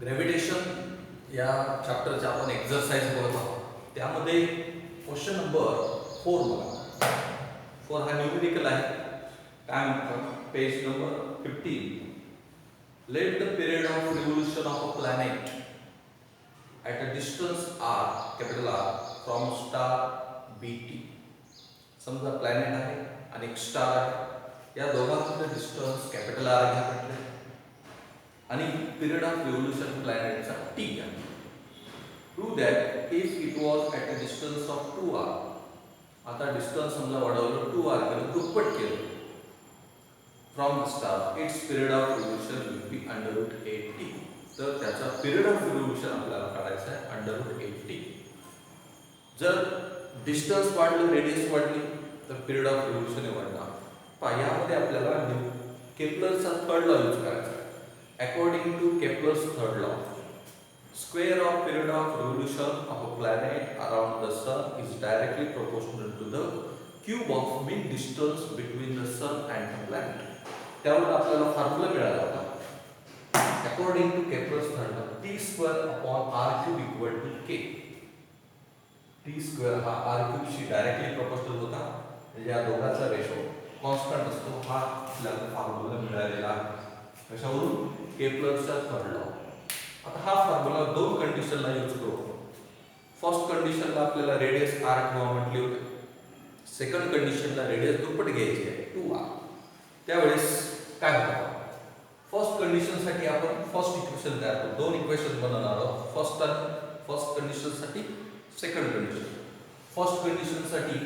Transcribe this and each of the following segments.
Gravitation या चॅप्टरचे आपण exercise बघत आहोत. त्यामध्ये क्वेश्चन नंबर 4 बघा. 4 हा न्यूमेरिकल आहे. काय म्हणतात page number 15. Let the period of revolution of a planet at a distance r capital R from star BT. समजा प्लॅनेट आहे आणि एक स्टार आहे. या दोघांचं डिस्टन्स कॅपिटल R घ्या म्हटलं आणि पिरियड ऑफ रिव्होल्यूशन प्लॅनेटचा t घ्या. Prove that if it was at a distance of 2r. आता डिस्टन्स समजा वाढवलं 2r केलं, दुप्पट केलं from the star, it's period of revolution will be √8t. तर त्याचा पिरियड ऑफ रिव्होल्यूशन आपल्याला काढायचा आहे √8t. जर डिस्टन्स वाढलं, रेडियस वाढली तर पिरियड ऑफ रिव्होल्यूशन वाढणार. पहा यामध्ये आपल्याला केपलरचा थर्ड लॉ यूज करायचा आहे. According to Kepler's third law, square of period of revolution of a planet around the sun is directly proportional to the cube of mean distance between the sun and the planet. त्यावर आपल्याला formula मिळाला होता according to Kepler's third law, t² / r³ = k. t² हा r³ शी directly proportional होता. म्हणजे या दोघांचा ratio constant असतो. हा आपल्याला फॉर्म्युला मिळालेला आहे. कशावरून? केपलरचा थर्ड लॉ. आता हा फॉर्म्युला दोन कंडिशनला यूज करू. फर्स्ट कंडिशनला आपल्याला रेडियस r ठेवा म्हटली होती. सेकंड कंडिशनला रेडियस दुप्पट घ्यायची आहे 2r. त्यावेळेस काय होतं? फर्स्ट कंडिशनसाठी आपण फर्स्ट इक्वेशन तयार करू. दोन इक्वेशन बनवणार आहोत. फर्स्ट कंडिशनसाठी सेकंड कंडिशन. फर्स्ट कंडिशनसाठी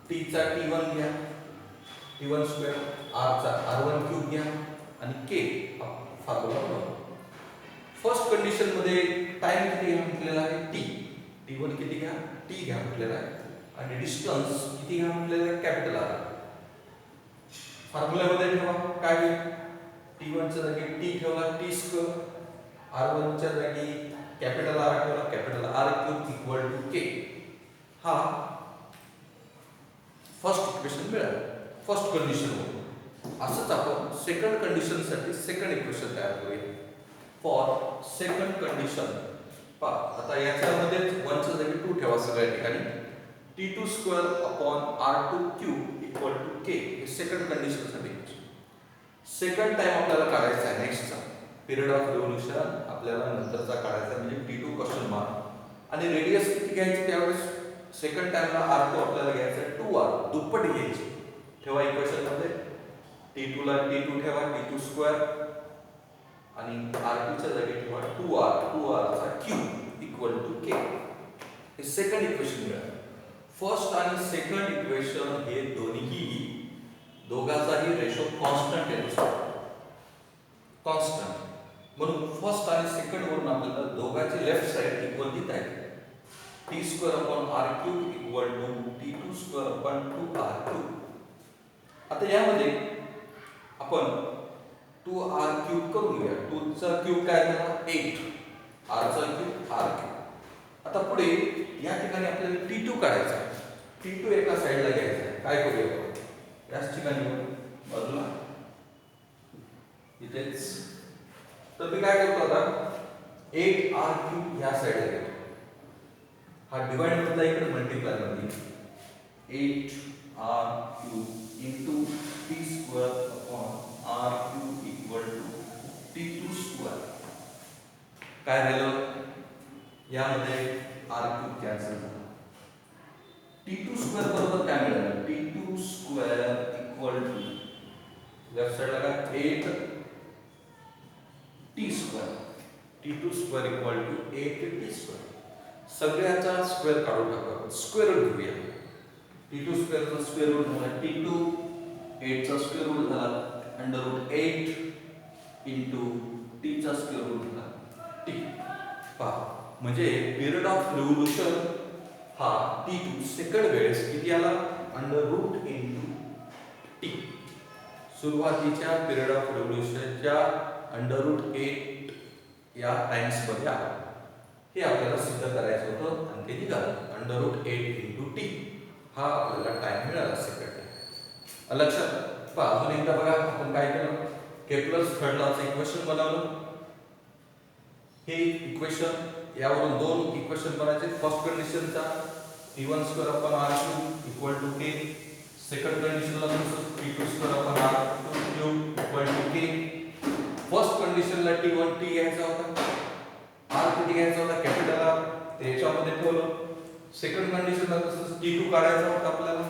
t चा t1 घ्या, t1² r चा r1³ घ्या आणि k हा फॉर्म्युला बनवू. फर्स्ट कंडिशन मध्ये टाइम किती घ्या म्हटलेला आहे t1 किती घ्या t घ्या म्हटलेला आहे आणि डिस्टन्स किती घ्या म्हटलेला आहे कॅपिटल R. फॉर्म्युला मध्ये ठेवा काय t1 च्या जागी t ठेवला t², r1 च्या जागी कॅपिटल R ठेवला कॅपिटल R³ = k. हा फर्स्ट इक्वेशन मिळालं फर्स्ट कंडिशन मध्ये. असंच आपण सेकंड कंडिशन साठी सेकंड इक्वेशन तयार करूया. फॉर सेकंड कंडिशन पहा आता याच्यामध्ये 1 च्या जागी 2 ठेवा सगळ्या ठिकाणी. t² / r2³ = k. हे सेकंड कंडिशन साठी. सेकंड टाइम आपल्याला काढायचा आहे नेक्स्टचा पिरियड ऑफ रिव्होल्यूशन आपल्याला नंतरचा काढायचा म्हणजे t2 क्वेश्चन मार्क. आणि रेडियस किती घ्यायची त्यावेळेस? सेकंड टाइमला r2 आपल्याला घ्यायचा आहे 2r, दुप्पट घ्यायची. ठेवा इक्वेशन मध्ये t2 ला t2 ठेवा t2² आणि r2 च्या जागी ठेवा 2r चा क्यूब = k. हे सेकंड इक्वेशन मिळालं. फर्स्ट आणि सेकंड इक्वेशन हे दोघांचाही रेशो कॉन्स्टंट येतो. कॉन्स्टंट म्हणून फर्स्ट आणि सेकंड वरून आपल्याला दोघांची लेफ्ट साइड इक्वल लिहिता येते. t² / r³ = t2² / 2r³. आता यामध्ये आपण 2r³ करून घेऊया. 2 चा क्यूब काय झाला 8, r चा क्यूब r³. आता पुढे या ठिकाणी आपल्याला t2 काढायचा आहे. t2 एका साइडला घ्यायचा आहे. काय करूया याच ठिकाणी बाजूला इथेच. तर मी काय करतो आता 8r³ या साइडला घेतो. हा डिवाइड मधला इकडे मल्टिप्लाय मध्ये 8r³ t² / r³ = t2². काय राहिलं यामध्ये r³ कॅन्सल झाला. t2² बरोबर काय मिळालं? t2² = लेफ्ट साइडला काय 8t². t2² = 8t². सगळ्याचा स्क्वेअर काढून टाकू. स्क्वेअर रूट घेऊया. t2² चा स्क्वेअर रूट झाला t2, 8 चा स्क्वेअर रूट झाला √8 t चा स्क्वेअर रूट झाला t. पहा म्हणजे पिरियड ऑफ रिव्होल्यूशन हा t2 सेकंड वेळेस किती आला √8 t. सुरुवातीच्या पिरियड ऑफ रिव्होल्यूशनच्या √8 या टाइम्स मध्ये आला. हे आपल्याला सिद्ध करायचं होतं आणि ते निघालं √8 t. हा आपल्याला टाइम मिळाला सेकंड. लक्षात पहा. अजून एकदा बघा आपण काय केलं. केपलर्स थर्ड लॉचं इक्वेशन बनवलं. हे इक्वेशन यावरून दोन इक्वेशन बनायचे. फर्स्ट कंडिशनचा t1 square upon r3 equal to k. Second कंडिशनला t2 square upon r2 cube equal to k. First कंडिशनला t1 t घ्यायचा होता, r किती घ्यायचा होता कॅपिटल R, ते याच्यामध्ये ठेवलं. सेकंड कंडिशनला तसंच t2 काढायचा होता आपल्याला,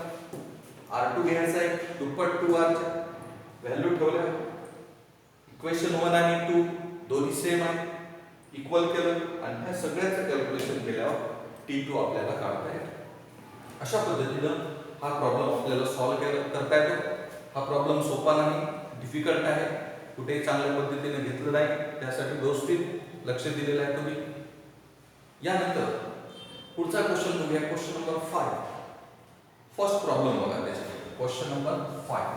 r2 घ्यायचा आहे दुप्पट 2r च्या व्हॅल्यू ठेवल्या. इक्वेशन 1 आणि 2 दोन्ही सेम आहे, इक्वल केलं आणि ह्या सगळ्याचं कॅल्क्युलेशन केल्यावर t2 आपल्याला काढता येतो. अशा पद्धतीनं हा प्रॉब्लेम आपल्याला सॉल्व्ह करता येतो. हा प्रॉब्लेम सोपा नाही, डिफिकल्ट आहे, कुठेही चांगल्या पद्धतीने घेतलं नाही, त्यासाठी व्यवस्थित लक्ष दिलेलं आहे तुम्ही. यानंतर पुढचा क्वेश्चन बघूया, क्वेश्चन नंबर 5. फर्स्ट प्रॉब्लेम बघा त्याच्यामध्ये, क्वेश्चन नंबर 5.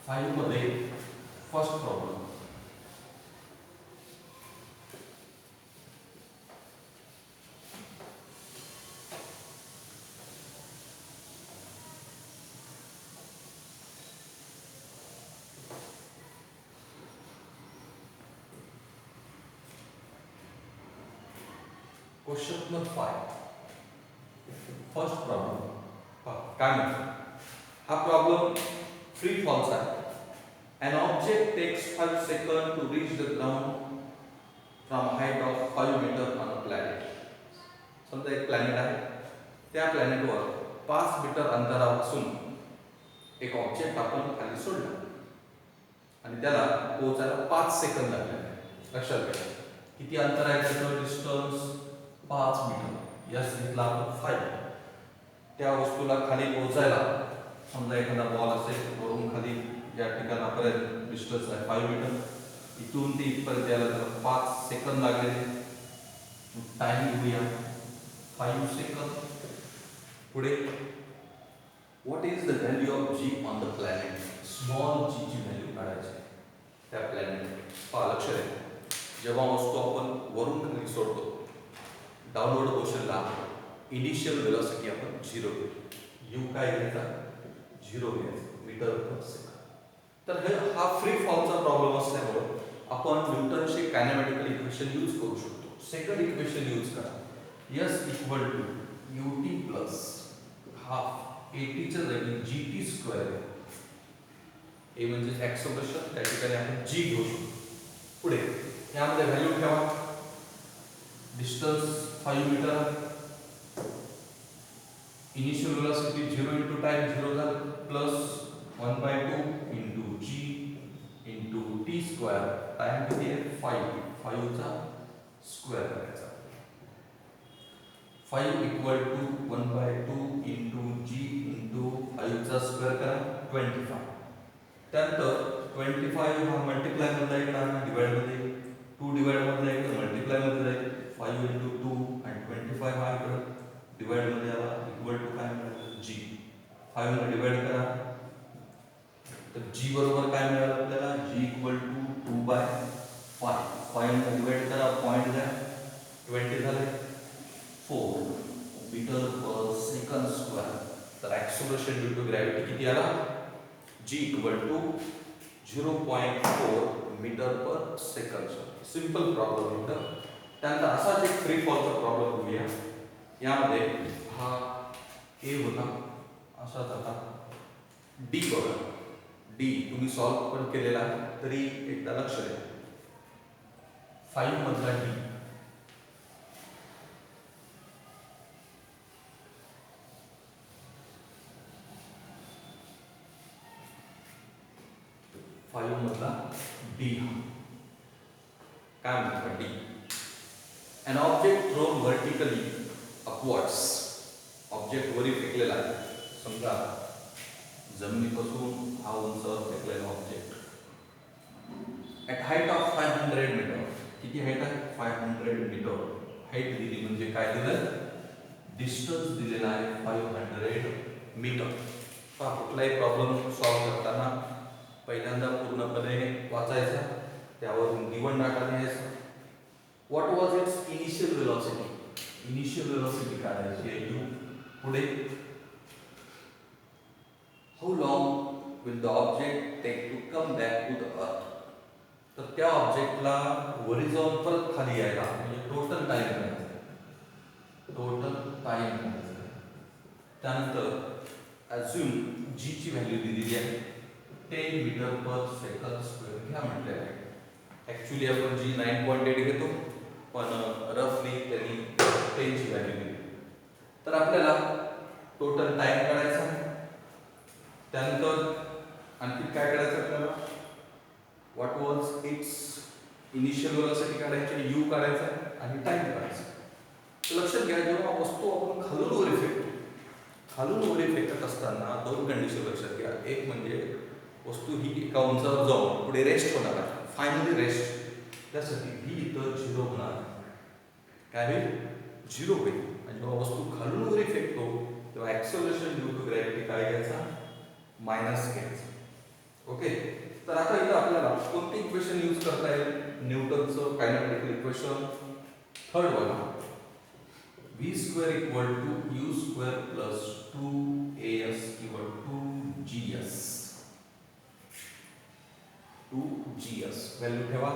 5 मध्ये first problem. Question number 5 first problem काय म्हणतो. हा प्रॉब्लेम फ्री फॉल्स आहे. An object takes 5 seconds to reach the ground from a height of 5 meters on a planet. समजा एक planet आहे, त्या प्लॅनेटवर 5 मीटर अंतरापासून एक ऑब्जेक्ट आपण खाली सोडला आणि त्याला पोहोचायला 5 सेकंद लागले. लक्षात घ्या किती अंतर आहे त्याचं, डिस्टन्स 5 मीटर. यस घेतला आपण 5. त्या वस्तूला खाली पोहोचायला समजा एखादा बॉल असेल, वरून खाली या ठिकाणापर्यंत डिस्टन्स आहे 5 मीटर. इथून ते इथपर्यंत यायला त्याला 5 सेकंद लागलेले. टाइम घेऊया 5 सेकंद. पुढे what is the value of G on the planet. Small G ची व्हॅल्यू काढायची त्या प्लॅनेट. पहा लक्ष द्या, जेव्हा वस्तू आपण वरून खाली सोडतो डाउनवर्ड मोशनला इनिशियल वेलोसिटी आपण 0 घेतो. यू काय घ्यायचा 0 घ्यायचा मीटर पर सेकंद. तर हा फ्री फॉलचा प्रॉब्लेम असल्यामुळे आपण न्यूटनचे कायनेमॅटिकल इक्वेशन यूज करू शकतो. सेकंड इक्वेशन यूज करा, S equal to ut plus half at च्या जागी gt स्क्वेअर. a म्हणजे एक्सप्रेशन, त्या ठिकाणी आपण g घेऊ शकतो. पुढे यामध्ये व्हॅल्यू ठेवा. Distance 5 metre, initial velocity 0 into time 0 झालं, plus 1/2 into g into t square. Time किती आहे 5 चा स्क्वेअर करायचा. 5 equal to 1/2 into g into 5 चा स्क्वेअर करा 25. त्यानंतर 25 हा मल्टिप्लाय मध्ये जाईल आणि डिवाइड मध्ये, 2 डिवाइड मध्ये जाईल मल्टिप्लाय मध्ये जाईल. 5 into 2 आणि 25 हा इकडे डिवाइड मध्ये आला, इक्वल टू काय मिळालं g. 5 ने डिवाइड करा तर g बरोबर काय मिळालं आपल्याला, g इक्वल टू 2/5. 5 ने डिवाइड करा, पॉइंट द्या, 20 झाले, 4 मीटर पर सेकंड स्क्वेअर. तर एक्सेलरेशन ड्यू टू ग्रॅव्हिटी किती आला, g equal to 0.4 metre per second. Simple problem होता. त्यानंतर असाच एक फ्री फॉलचा प्रॉब्लेम घेऊया. यामध्ये हा a होता, असाच आता d बघा. d तुम्ही सॉल्व पण केलेला तरी एकदा लक्ष द्या. 5 मधला d 5 मधला d काय म्हणतो d. An object thrown vertically upwards. Object वरी फेकलेला आहे, समजा जमिनीपासून हा उंचावर फेकलेला ऑब्जेक्ट. At height of 500 metre. किती हाईट आहे 500 मीटर. हाईट दिली म्हणजे काय दिलं, डिस्टन्स दिलेला आहे 500 मीटर. पहा कुठलाही प्रॉब्लेम सॉल्व करताना पहिल्यांदा पूर्णपणे वाचायचा, त्यावरून गिवन डाटा लिहायचा. What was its initial velocity. Initial velocity काढायची आहे u. पुढे how long will the object take to come back to the earth. तर त्या ऑब्जेक्टला वरी जाऊन परत खाली यायला म्हणजे टोटल टाइम करायचा. टोटल टाइम करायचा. त्यानंतर अज्युम जी ची व्हॅल्यू दिलेली आहे 10 मीटर पर सेकंद स्क्वेअर घ्या म्हटलेलं आहे. ॲक्च्युली आपण जी 9.8 घेतो, पण रफली त्यांनी 10 ची व्हॅल्यू दिली. तर आपल्याला टोटल टाइम काढायचा. त्यानंतर आणखी काय करायचं आपल्याला, what was its initial velocity काढायची, यू काढायचा आणि टाइम काढायचा. तर लक्षात घ्या, जेव्हा वस्तू आपण खालून वर फेकतो, खालून वर फेकत असताना दोन कंडिशन लक्षात घ्या. एक म्हणजे वस्तू ही एका उंचावर जाऊन पुढे रेस्ट होणार आहे, फायनली रेस्ट. त्यासाठी ही इथं झिरो होणार. काय होईल? झिरो होईल. आणि जेव्हा वस्तू खालून वर फेकतो तेव्हा ॲक्सेलरेशन ड्यू टू ग्रॅव्हिटी काय घ्यायचा? मायनस घ्यायचा. ओके. तर आता इथं आपल्याला कोणते इक्वेशन यूज करता येईल? न्यूटनचं kinematical equation third one, v square equal to u square plus 2as equal to gs. 2gs value ठेवा.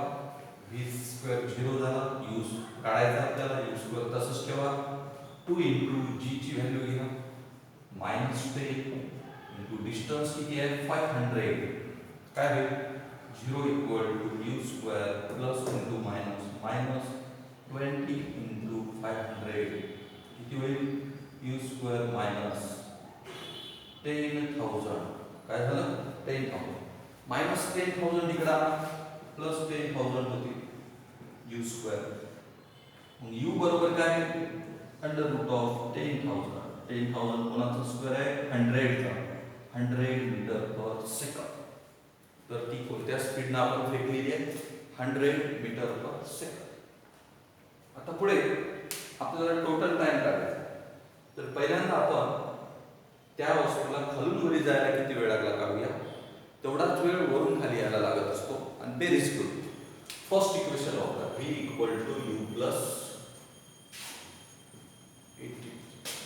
v स्क्वेअर 0 झाला, u काढायचा आपल्याला, u स्क्वेअर तसंच ठेवा. 2 इंटू g ची व्हॅल्यू घ्या -10 इंटू डिस्टन्स किती आहे 500. काय होईल? 0 equal to u square plus into minus minus 20 into 500 किती होईल? u square minus 10,000. काय झालं? 10,000 मायनस 10,000 इकडे आणा, प्लस 10,000 होती u स्क्वेअर. मग u बरोबर काय? Under route of 10,000. 10,000 कोणाचा स्क्वेअर आहे? 100चा. 100 मीटर पर सेकंद. तर ती कोणत्या स्पीडनं आपण फेकलेली आहे? 100 मीटर पर सेकंद. आता पुढे आपल्याला टोटल टाइम काढायचा. तर पहिल्यांदा आपण त्या वस्तूला खालून वरी जायला किती वेळ लागला काढूया. तेवढाच वेळ वरून खाली यायला लागत असतो आणि बेरीज करू. फर्स्ट इक्वेशन वापरा, v equal to u plus